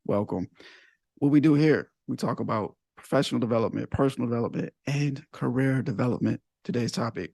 Welcome. What we do here, we talk about professional development, personal development, and career development. Today's topic: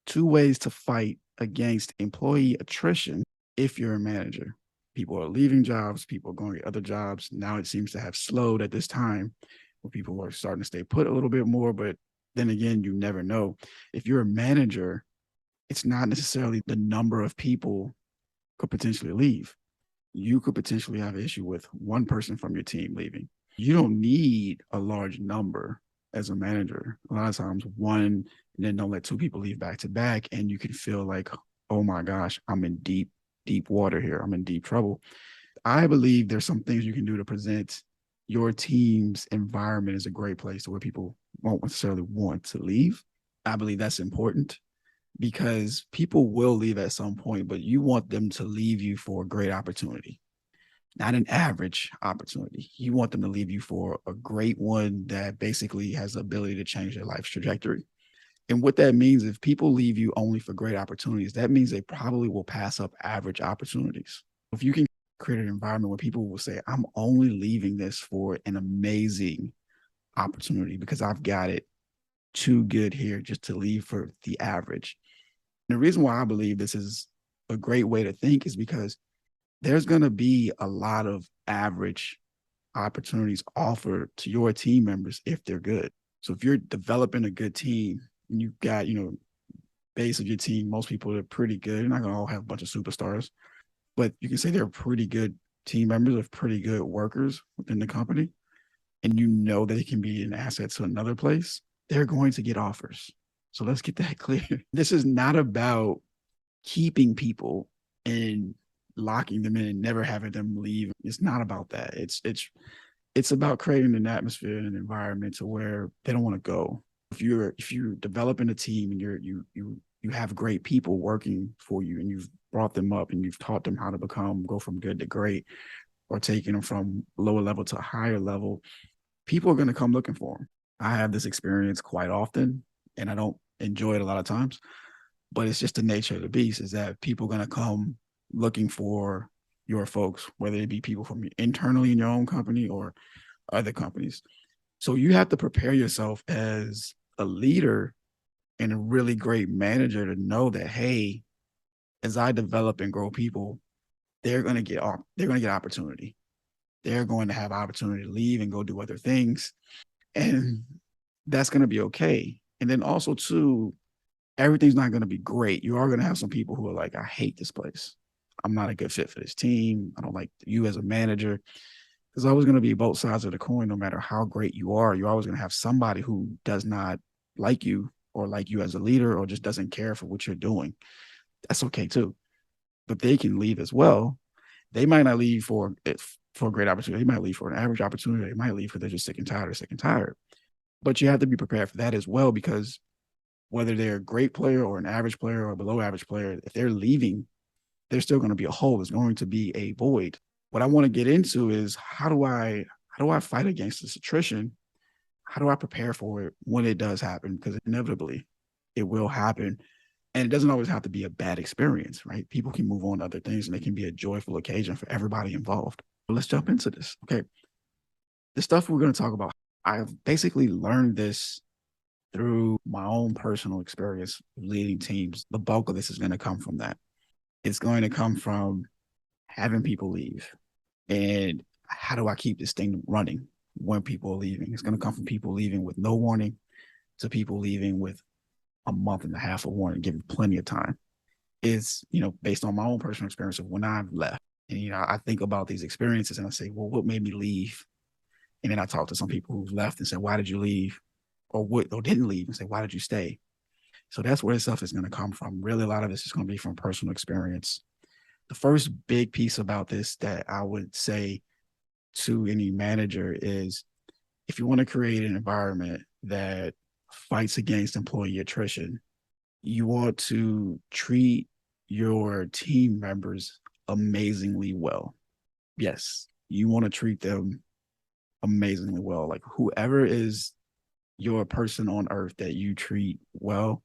2 ways to fight against employee attrition if you're a manager. People are leaving jobs, people are going to other jobs. Now it seems to have slowed at this time where people are starting to stay put a little bit more. But then again, you never know. If you're a manager, it's not necessarily the number of people could potentially leave. You could potentially have an issue with one person from your team leaving. You don't need a large number as a manager. A lot of times, one, and then don't let two people leave back to back, and you can feel like, oh my gosh, I'm in deep, deep water here. I'm in deep trouble. I believe there's some things you can do to present your team's environment as a great place where people won't necessarily want to leave. I believe that's important because people will leave at some point, but you want them to leave you for a great opportunity, not an average opportunity. You want them to leave you for a great one that basically has the ability to change their life's trajectory. And what that means, if people leave you only for great opportunities, that means they probably will pass up average opportunities. If you can create an environment where people will say, I'm only leaving this for an amazing opportunity because I've got it too good here just to leave for the average. And the reason why I believe this is a great way to think is because there's going to be a lot of average opportunities offered to your team members if they're good. So if you're developing a good team and you've got, base of your team, most people are pretty good. You're not going to all have a bunch of superstars, but you can say they're pretty good team members of pretty good workers within the company. And you know that it can be an asset to another place, they're going to get offers. So let's get that clear. This is not about keeping people and locking them in and never having them leave. It's not about that. It's about creating an atmosphere and an environment to where they don't want to go. If you're developing a team and you have great people working for you and you've brought them up and you've taught them how to go from good to great, or taking them from lower level to a higher level, people are going to come looking for them. I have this experience quite often, and I don't enjoy it a lot of times, but it's just the nature of the beast is that people are going to come looking for your folks, whether it be people from internally in your own company or other companies. So you have to prepare yourself as a leader and a really great manager to know that, hey, as I develop and grow people, they're going to get opportunity. They're going to have opportunity to leave and go do other things. And that's going to be okay. And then also too, everything's not going to be great. You are going to have some people who are like, I hate this place. I'm not a good fit for this team. I don't like you as a manager. There's always going to be both sides of the coin. No matter how great you are, you're always going to have somebody who does not like you or like you as a leader or just doesn't care for what you're doing. That's okay too. But they can leave as well. They might not leave for a great opportunity. They might leave for an average opportunity. They might leave because they're just sick and tired. But you have to be prepared for that as well, because whether they're a great player or an average player or a below average player, if they're leaving, there's still going to be a hole. There's going to be a void. What I want to get into is how do I fight against this attrition? How do I prepare for it when it does happen? Because inevitably it will happen. And it doesn't always have to be a bad experience, right? People can move on to other things and it can be a joyful occasion for everybody involved. But let's jump into this. Okay. The stuff we're going to talk about, I've basically learned this through my own personal experience leading teams. The bulk of this is going to come from that. It's going to come from having people leave. And how do I keep this thing running when people are leaving? It's going to come from people leaving with no warning to people leaving with a month and a half of warning, giving plenty of time. Is, based on my own personal experience of when I've left. And, I think about these experiences and I say, well, what made me leave? And then I talk to some people who've left and said, why did you leave? Or didn't leave and say, why did you stay? So that's where this stuff is going to come from. Really, a lot of this is going to be from personal experience. The first big piece about this that I would say to any manager is, if you want to create an environment that fights against employee attrition, you want to treat your team members amazingly well. Yes, you want to treat them amazingly well. Like whoever is your person on earth that you treat well,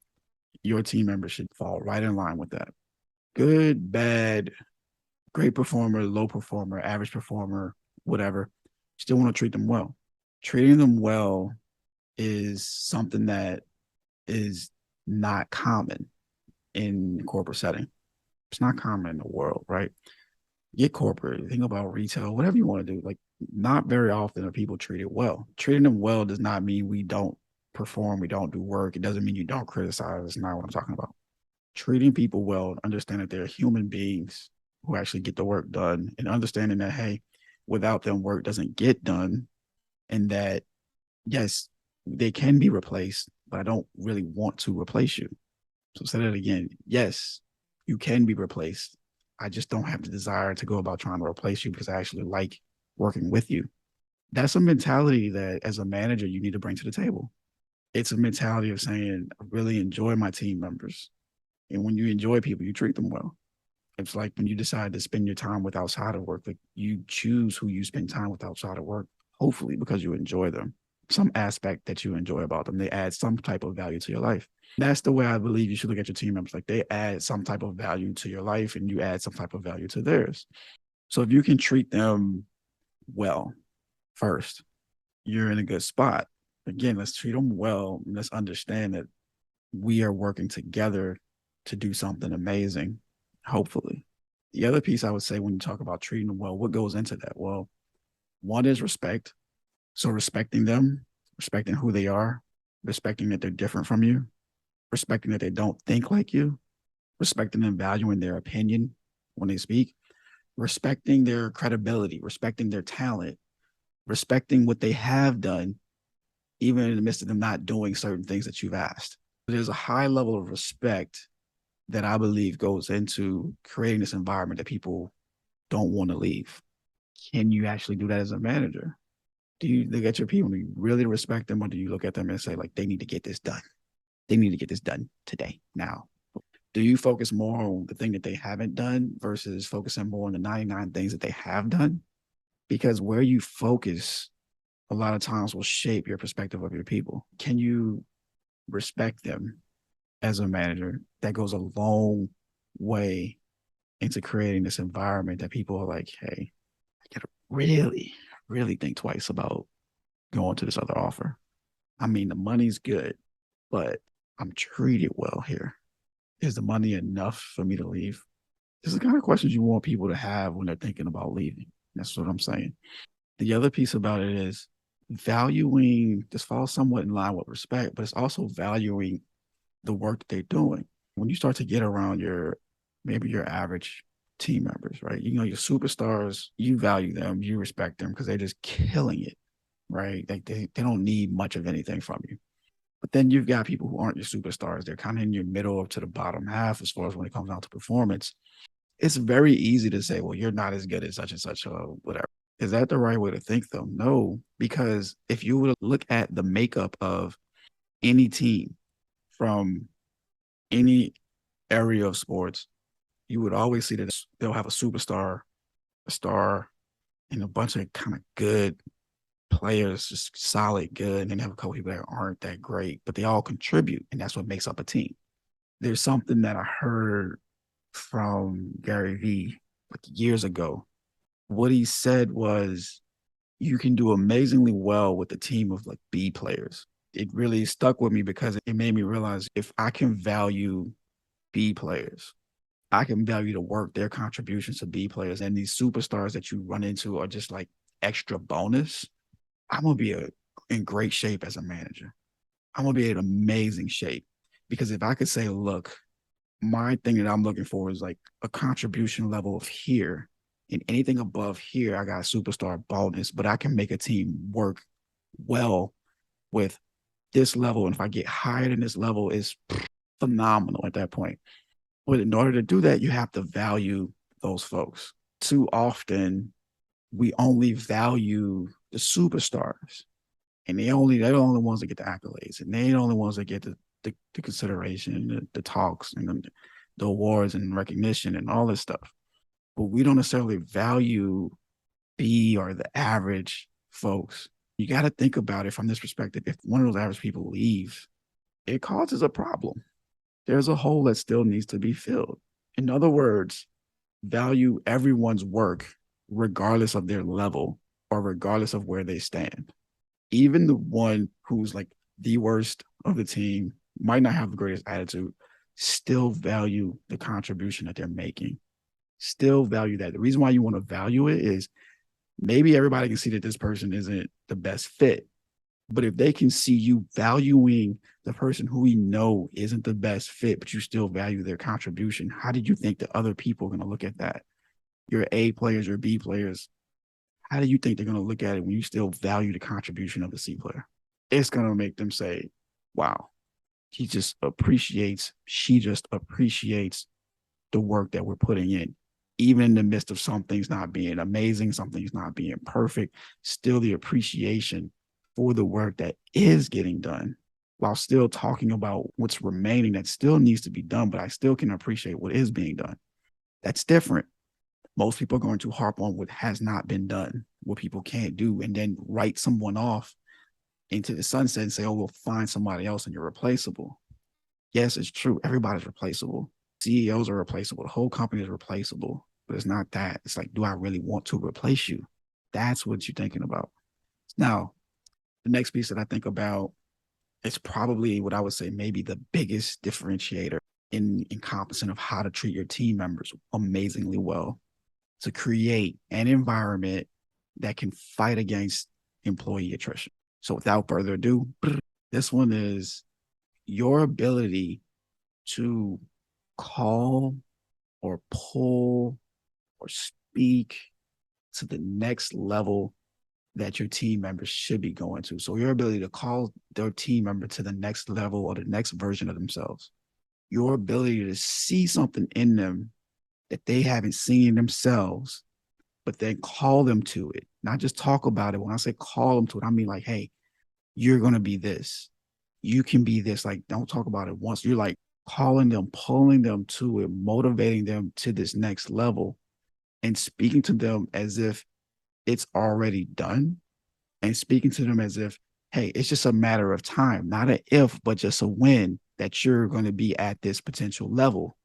your team members should fall right in line with that. Good, bad, great performer, low performer, average performer, whatever, still want to treat them well. Treating them well is something that is not common in corporate setting. It's not common in the world, right? Get corporate, think about retail, whatever you want to do. Like, not very often are people treated well. Treating them well does not mean we don't perform, we don't do work. It doesn't mean you don't criticize. It's not what I'm talking about. Treating people well, understand that they're human beings who actually get the work done, and understanding that, hey, without them, work doesn't get done, and that, yes, they can be replaced, but I don't really want to replace you. So say that again. Yes, you can be replaced. I just don't have the desire to go about trying to replace you because I actually like working with you. That's a mentality that as a manager, you need to bring to the table. It's a mentality of saying, I really enjoy my team members. And when you enjoy people, you treat them well. It's like when you decide to spend your time with outside of work, like you choose who you spend time with outside of work, hopefully because you enjoy them. Some aspect that you enjoy about them, they add some type of value to your life. That's the way I believe you should look at your team members. Like, they add some type of value to your life and you add some type of value to theirs. So if you can treat them well first, you're in a good spot. Again, let's treat them well. Let's understand that we are working together to do something amazing, hopefully. The other piece I would say when you talk about treating them well, what goes into that? Well, one is respect. So respecting them, respecting who they are, respecting that they're different from you, respecting that they don't think like you, respecting and valuing their opinion when they speak, respecting their credibility, respecting their talent, respecting what they have done, even in the midst of them not doing certain things that you've asked. There's a high level of respect that I believe goes into creating this environment that people don't want to leave. Can you actually do that as a manager? Do you look at your people, do you really respect them, or do you look at them and say, like, they need to get this done? They need to get this done today, now. Do you focus more on the thing that they haven't done versus focusing more on the 99 things that they have done? Because where you focus a lot of times will shape your perspective of your people. Can you respect them as a manager? That goes a long way into creating this environment that people are like, hey, I gotta really, really think twice about going to this other offer. I mean, the money's good, but I'm treated well here. Is the money enough for me to leave? This is the kind of questions you want people to have when they're thinking about leaving. That's what I'm saying. The other piece about it is valuing, this falls somewhat in line with respect, but it's also valuing the work that they're doing. When you start to get around maybe your average team members, right? You know, your superstars, you value them, you respect them because they're just killing it, right? Like they don't need much of anything from you. But then you've got people who aren't your superstars. They're kind of in your middle to the bottom half as far as when it comes down to performance. It's very easy to say, well, you're not as good as such and such or whatever. Is that the right way to think, though? No, because if you were to look at the makeup of any team from any area of sports, you would always see that they'll have a superstar, a star, and a bunch of kind of good players, just solid good, and then have a couple people that aren't that great, but they all contribute, and that's what makes up a team. There's something that I heard from Gary Vee like years ago. What he said was, you can do amazingly well with a team of like B players. It really stuck with me because it made me realize if I can value B players, I can value the work, their contributions to B players, and these superstars that you run into are just like extra bonus. I'm gonna be in great shape as a manager. I'm gonna be in amazing shape because if I could say, look, my thing that I'm looking for is like a contribution level of here, and anything above here, I got a superstar bonus, but I can make a team work well with this level. And if I get higher than this level, it's phenomenal at that point. But in order to do that, you have to value those folks. Too often, we only value the superstars, and they're the only ones that get the accolades, and they're the only ones that get the consideration, the talks, and the awards and recognition and all this stuff. But we don't necessarily value B or the average folks. You got to think about it from this perspective. If one of those average people leave, it causes a problem. There's a hole that still needs to be filled. In other words, value everyone's work regardless of their level, or regardless of where they stand. Even the one who's like the worst of the team might not have the greatest attitude, still value the contribution that they're making. Still value that. The reason why you want to value it is maybe everybody can see that this person isn't the best fit. But if they can see you valuing the person who we know isn't the best fit, but you still value their contribution, how did you think that other people are going to look at that? Your A players, your B players, how do you think they're going to look at it when you still value the contribution of the C player? It's going to make them say, wow, she just appreciates the work that we're putting in. Even in the midst of some things not being amazing, some things not being perfect, still the appreciation for the work that is getting done while still talking about what's remaining that still needs to be done, but I still can appreciate what is being done. That's different. Most people are going to harp on what has not been done, what people can't do, and then write someone off into the sunset and say, oh, we'll find somebody else and you're replaceable. Yes, it's true. Everybody's replaceable. CEOs are replaceable. The whole company is replaceable, but it's not that. It's like, do I really want to replace you? That's what you're thinking about. Now, the next piece that I think about is probably what I would say maybe the biggest differentiator in encompassing of how to treat your team members amazingly well, to create an environment that can fight against employee attrition. So without further ado, this one is your ability to call or pull or speak to the next level that your team members should be going to. So your ability to call their team member to the next level or the next version of themselves. Your ability to see something in them that they haven't seen in themselves, but then call them to it. Not just talk about it. When I say call them to it, I mean like, hey, you're going to be this. You can be this. Like, don't talk about it once. You're like calling them, pulling them to it, motivating them to this next level and speaking to them as if it's already done and speaking to them as if, hey, it's just a matter of time, not an if, but just a when that you're going to be at this potential level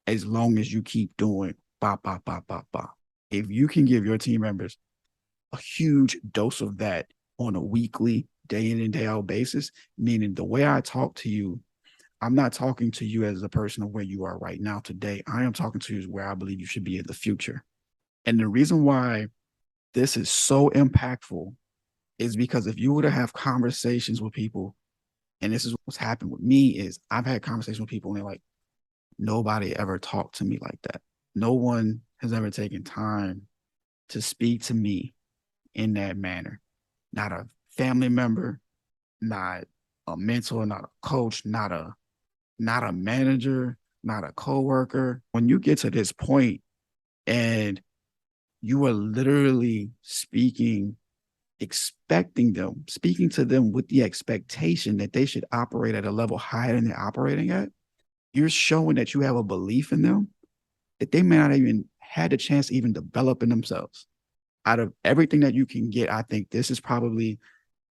as long as you keep doing bop, bop, bop, bop, bop. If you can give your team members a huge dose of that on a weekly, day in and day out basis, meaning the way I talk to you, I'm not talking to you as a person of where you are right now today. I am talking to you as where I believe you should be in the future. And the reason why this is so impactful is because if you were to have conversations with people, and this is what's happened with me, is I've had conversations with people and they're like, nobody ever talked to me like that. No one has ever taken time to speak to me in that manner. Not a family member, not a mentor, not a coach, not a manager, not a coworker. When you get to this point and you are literally speaking to them with the expectation that they should operate at a level higher than they're operating at, you're showing that you have a belief in them that they may not even had the chance to even develop in themselves. Out of everything that you can get, I think this is probably,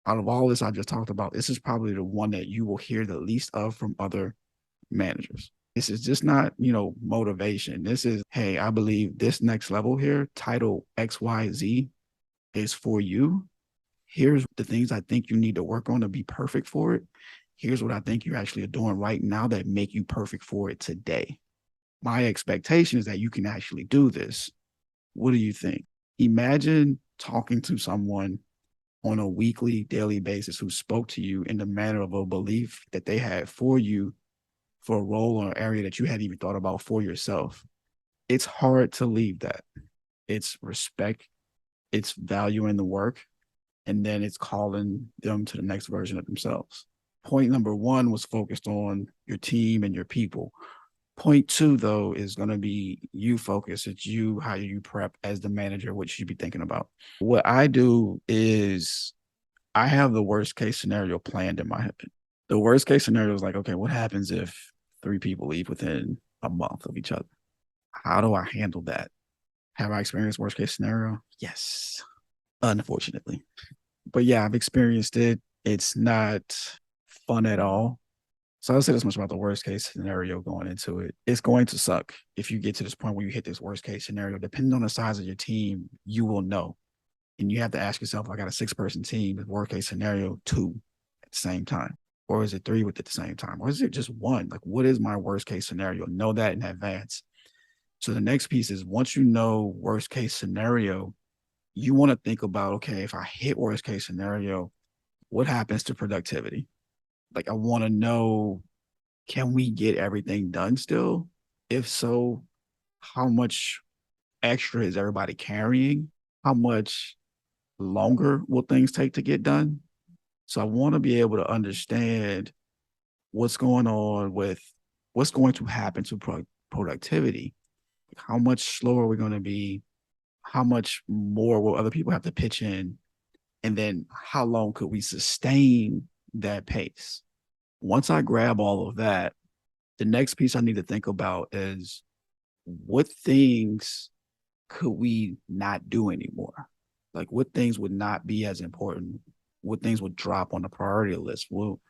out of all this I just talked about, this is probably the one that you will hear the least of from other managers. This is just not, motivation. This is, hey, I believe this next level here, title XYZ, is for you. Here's the things I think you need to work on to be perfect for it. Here's what I think you actually are doing right now that make you perfect for it today. My expectation is that you can actually do this. What do you think? Imagine talking to someone on a weekly, daily basis who spoke to you in the manner of a belief that they had for you for a role or area that you hadn't even thought about for yourself. It's hard to leave that. It's respect, it's valuing the work, and then it's calling them to the next version of themselves. Point number one was focused on your team and your people. Point two, though, is going to be you focus. It's you, how you prep as the manager, what you should be thinking about. What I do is I have the worst case scenario planned in my head. The worst case scenario is like, okay, what happens if 3 people leave within a month of each other? How do I handle that? Have I experienced worst case scenario? Yes, unfortunately. But yeah, I've experienced it. It's not fun at all. So I'll say this much about the worst case scenario going into it. It's going to suck if you get to this point where you hit this worst case scenario. Depending on the size of your team, you will know. And you have to ask yourself, I got a 6-person team, with worst case scenario, 2 at the same time. Or is it 3 with at the same time? Or is it just 1? Like, what is my worst case scenario? Know that in advance. So the next piece is, once you know worst case scenario, you want to think about, okay, if I hit worst case scenario, what happens to productivity? Like, I want to know, can we get everything done still? If so, how much extra is everybody carrying? How much longer will things take to get done? So I want to be able to understand what's going on with what's going to happen to productivity. How much slower are we going to be? How much more will other people have to pitch in? And then how long could we sustain that pace? Once I grab all of that, the next piece I need to think about is, what things could we not do anymore? Like, what things would not be as important? What things would drop on the priority list? Well,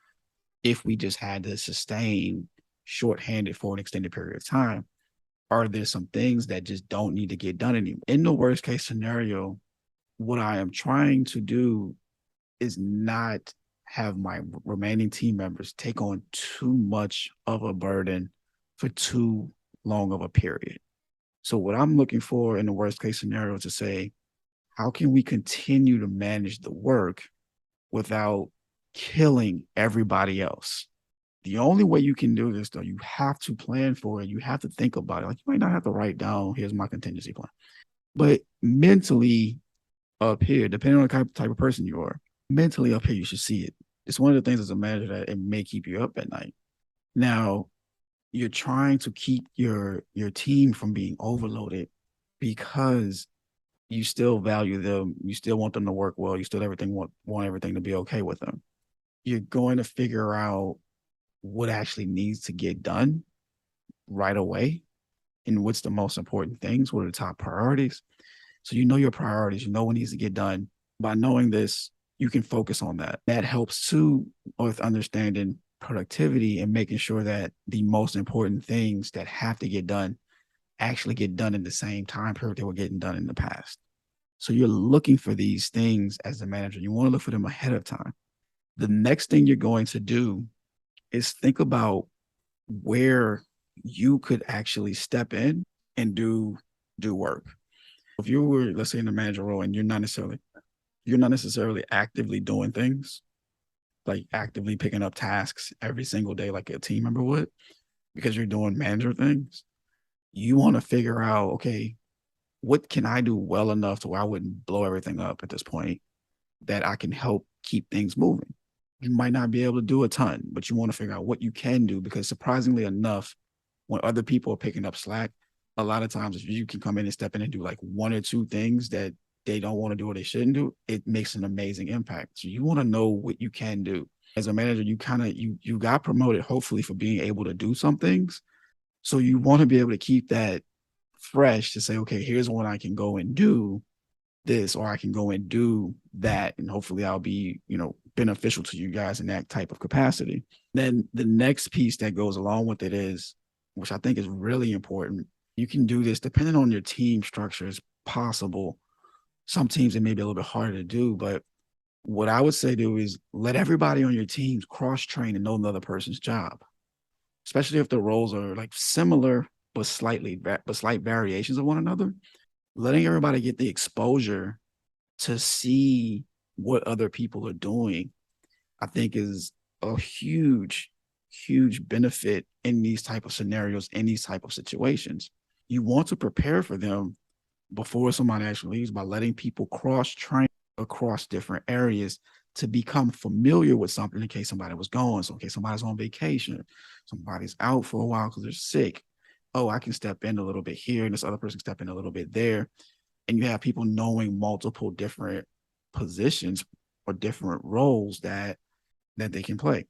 if we just had to sustain shorthanded for an extended period of time, are there some things that just don't need to get done anymore? In the worst case scenario, what I am trying to do is not have my remaining team members take on too much of a burden for too long of a period. So what I'm looking for in the worst case scenario is to say, how can we continue to manage the work without killing everybody else? The only way you can do this, though, you have to plan for it. You have to think about it. Like, you might not have to write down, here's my contingency plan. But mentally up here, depending on the type of person you are, mentally up here, you should see it. It's one of the things as a manager that it may keep you up at night. Now, you're trying to keep your team from being overloaded because you still value them. You still want them to work well. You still want everything to be okay with them. You're going to figure out what actually needs to get done right away and what's the most important things, what are the top priorities. So you know your priorities, you know what needs to get done. By knowing this, you can focus on that. That helps too with understanding productivity and making sure that the most important things that have to get done actually get done in the same time period they were getting done in the past. So you're looking for these things as a manager. You want to look for them ahead of time. The next thing you're going to do is think about where you could actually step in and do work. If you were, let's say, in the manager role and you're not necessarily actively doing things, like actively picking up tasks every single day like a team member would, because you're doing manager things, you want to figure out, okay, what can I do well enough to where I wouldn't blow everything up at this point, that I can help keep things moving. You might not be able to do a ton, but you want to figure out what you can do, because surprisingly enough, when other people are picking up slack, a lot of times if you can come in and step in and do like 1 or 2 things that they don't want to do or they shouldn't do, it makes an amazing impact. So you want to know what you can do. As a manager, you got promoted hopefully for being able to do some things. So you want to be able to keep that fresh to say, okay, here's when I can go and do this, or I can go and do that. And hopefully I'll be, beneficial to you guys in that type of capacity. Then the next piece that goes along with it is, which I think is really important, you can do this depending on your team structure is possible. Some teams it may be a little bit harder to do, but what I would say do is let everybody on your teams cross train and know another person's job, especially if the roles are like similar but slight variations of one another. Letting everybody get the exposure to see what other people are doing, I think is a huge, huge benefit in these type of scenarios, in these type of situations. You want to prepare for them before somebody actually leaves by letting people cross train across different areas to become familiar with something in case somebody was gone. So in case somebody's on vacation, somebody's out for a while because they're sick. Oh, I can step in a little bit here, and this other person step in a little bit there. And you have people knowing multiple different positions or different roles that they can play.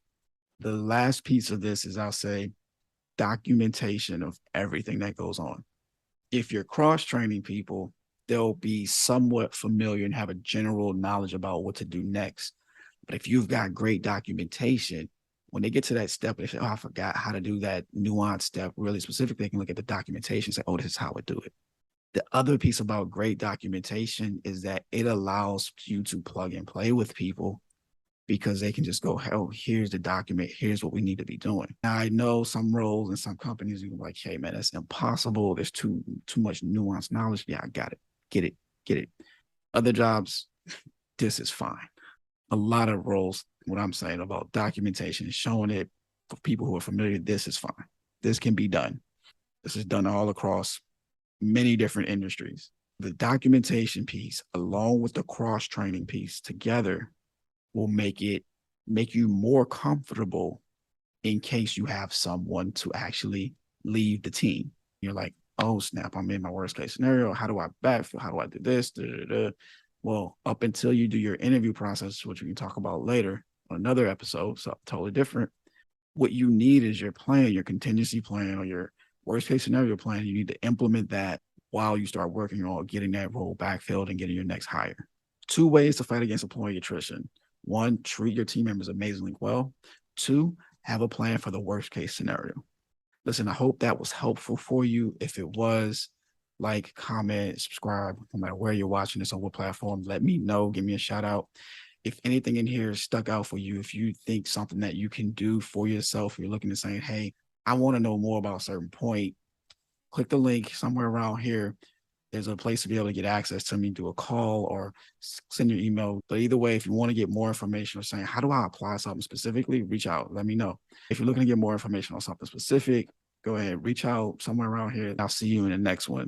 The last piece of this is, I'll say, documentation of everything that goes on. If you're cross-training people, they'll be somewhat familiar and have a general knowledge about what to do next. But if you've got great documentation, when they get to that step, they say, oh, I forgot how to do that nuanced step really specifically, they can look at the documentation and say, oh, this is how I do it. The other piece about great documentation is that it allows you to plug and play with people because they can just go, oh, here's the document, here's what we need to be doing. Now, I know some roles and some companies are like, hey man, that's impossible. There's too much nuanced knowledge. Yeah, I got it. Get it. Other jobs, this is fine. A lot of roles, what I'm saying about documentation, showing it for people who are familiar, this is fine. This can be done. This is done all across many different industries. The documentation piece, along with the cross training piece together, will make you more comfortable in case you have someone to actually leave the team. You're like, oh snap, I'm in my worst case scenario. How do I backfill? How do I do this? Da, da, da. Well, up until you do your interview process, which we can talk about later on another episode, so totally different. What you need is your plan, your contingency plan, or your worst case scenario plan. You need to implement that while you start working on getting that role backfilled and getting your next hire. 2 ways to fight against employee attrition. 1, treat your team members amazingly well. 2, have a plan for the worst case scenario. Listen, I hope that was helpful for you. If it was, like, comment, subscribe, no matter where you're watching this on what platform, let me know, give me a shout out. If anything in here stuck out for you, if you think something that you can do for yourself, you're looking to say, hey, I want to know more about a certain point, click the link somewhere around here. There's a place to be able to get access to me, do a call or send your email. But either way, if you want to get more information or saying, how do I apply something specifically, reach out, let me know. If you're looking to get more information on something specific, go ahead, reach out somewhere around here. I'll see you in the next one.